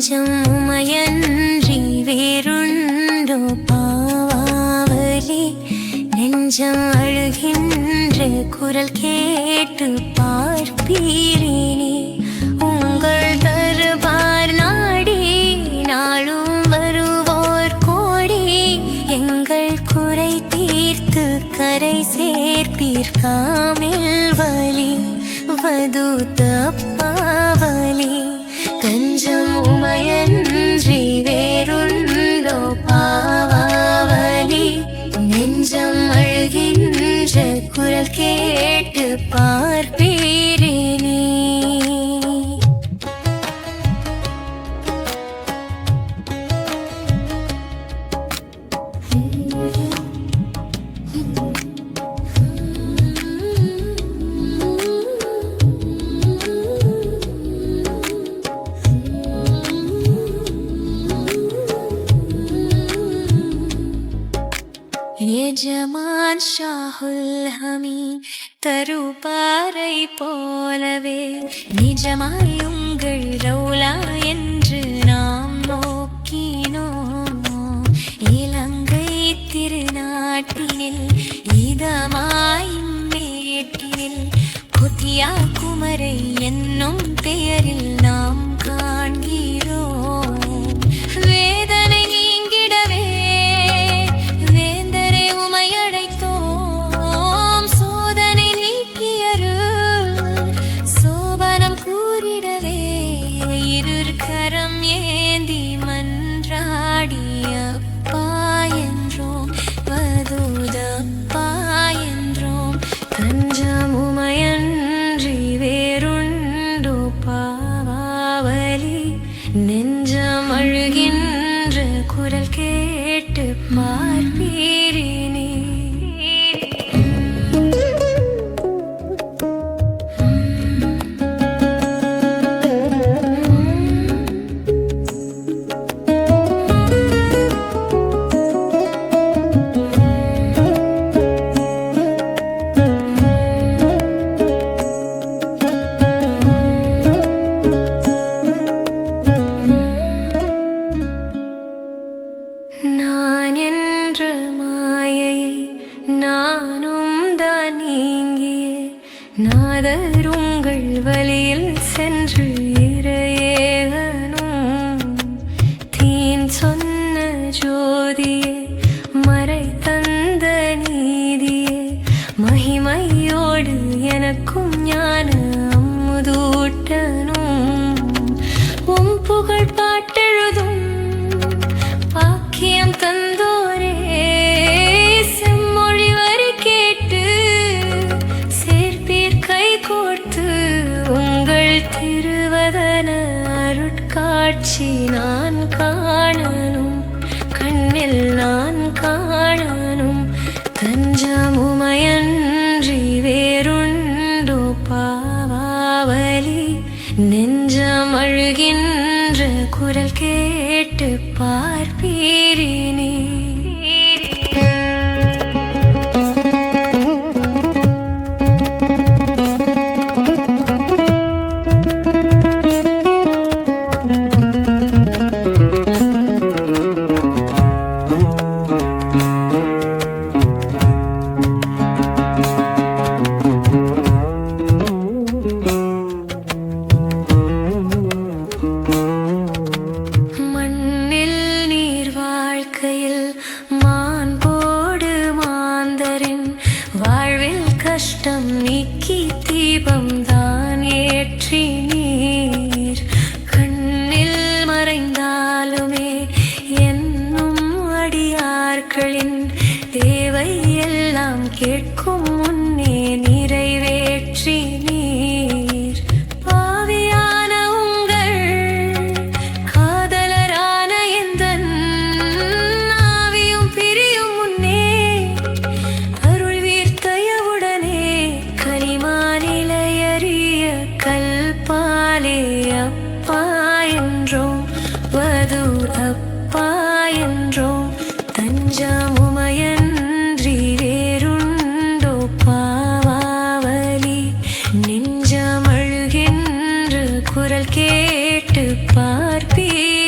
நெஞ்சம் உமையன்றி வேறுண்டோ பாவாவலி. நெஞ்சம் அழுகின்ற குரல் கேட்டு பார்ப்பீரேனே. உங்கள் தருபார் நாடி நாளும் வருவோர் கோடி. எங்கள் குறை தீர்த்து கரை சேர்ப்பீர் காமில் வலி. வதூத பாவலி. தஞ்சம் உமையன்றி வேறுண்டோ பாவாவலி. நெஞ்சம் அழுகின்ற குரல் கேட்டு பார்ப்பீரேனே. எஜமான் ஷாஹுல் ஹமீத் தருபாரை போலவே நிஜமாய் உங்கள் ரவுலா என்று நாம் நோக்கினோம். இலங்கை திருநாட்டினில் இதமாய் மேட்டினில் புதியா குமரை என்னும் பெயரில் நாம் காண்கிறோம். வேதனை நீங்கிடவே வேந்தரை உமையழைத்தோம். சோதனை நீக்கியருள் சோபனம் கூறிடவே இருகரம் ஏந்தி மன்றாடிய அப்பா என்றோம். வதூதப்பா என்றோம். தஞ்சம் உமையன்றி வேறுண்டோ பாவாவலி. நெஞ்சம் அழுகின்ற குரல் கேட்டு பார்ப்பீரேனே. நான் என்ற மாயையை நானும் தான் நீங்கிய நாதருங்கள் வழியில் சென்று இறையேகனும். தீன் சொன்ன ஜோதியே மறை தந்த நீதியே மகிமையோடு எனக்கும் ஞான அமுதூட்டனும். உம் புகழ் பாட்டெழுதும் பாக்கியம் தந்தோரே. செம்மொழி வரி கேட்டு சேர்ப்பீர் கை கோர்த்து. உங்கள் திருவதன அருட்காட்சி நான் காணனும் கண்ணில் நான் காணனும். தஞ்சம் உமையன்றி வேறுண்டோ பாவாவலி. நெஞ்சம் அழுகின்ற குரல் கேட்டு பார்ப்பீரேனே. மண்ணில் நீர் வாழ்க்கையில் மாண்போடு மாந்தரின் வாழ்வில் கஷ்டம் நீக்கி தீபம் தான் ஏற்றி நீர். கண்ணில் மறைந்தாலுமே என்னும் அடியார்களின் தேவை எல்லாம் கேட்கும் முன்னே நிறைவேற்றி நீர். பாவியான உங்கள் காதலரான எந்தன் ஆவியும் பிரியும் முன்னே அருள்வீர் தயவுடனே. கனிமானிலையறிய கல்பாலே அப்பா என்றோம். வதூர் அப்பா என்றோம். தஞ்சம் உமையன்றி வேறுண்டோ பாவாவலி. நெஞ்சம் அழுகின்ற குரல் கேட்டு பார்ப்பீர்.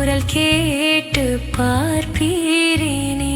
குரல் கேட்டு பார்ப்பீரேனே.